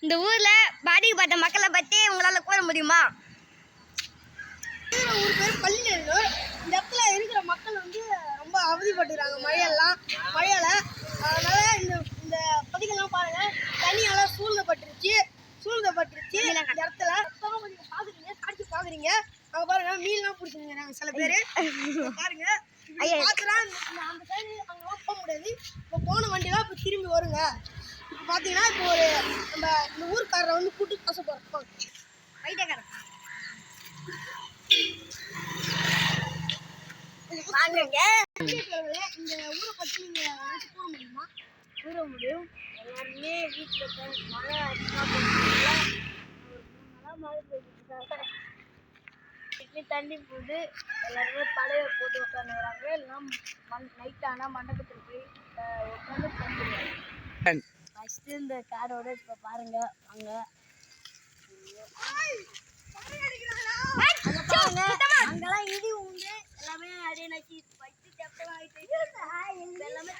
இந்த ஊர்ல பாதிக்கப்பட்ட மக்களை பத்தி உங்களால கூற முடியுமா? ஊர் பேர் பள்ளிநெல்லூர். இந்த இடத்துல இருக்கிற மக்கள் வந்து ரொம்ப அவதிப்பட்டுறாங்க மழையால. அதனால இந்த பதிகெல்லாம் பாருங்க, தண்ணியால சூழ்ந்தப்பட்டுருச்சு. இந்த இடத்துல பாக்குறீங்க, காட்சி பாக்குறீங்க. அங்க பாருங்க, மீன்லாம் பிடிச்சிருக்கிறாங்க சில பேரு. பாருங்க, அந்த சைடு அங்கெல்லாம் போக முடியாது. இப்போ போன வண்டிலாம் இப்போ திரும்பி வருங்க. இப்போ பாத்தீங்கன்னா இப்போ ஒரு நம்ம இந்த ஊருக்காரரை வந்து கூட்டு காசு போறோம். வைத்தியக்காரன் இந்த ஊரை பத்தி நீங்க கூற முடியுமா? கூற முடியும். எல்லாருமே வீட்டில் மழை மழை பெய்யுது, தண்ணி போகுது. எல்லாருமே பழைய போட்டு உட்காந்துக்கிறாங்க. எல்லாம் நைட் ஆனால் மண்டபத்தில் போய் உட்காந்து பண்ணிடுவாங்க. ஃபஸ்ட்டு இந்த காரோட இப்போ பாருங்க அங்கே அங்கெல்லாம் இடி உண்டு. எல்லாமே அடியே நக்கி வச்சு செப்பலாம் ஆகிட்டு எல்லாமே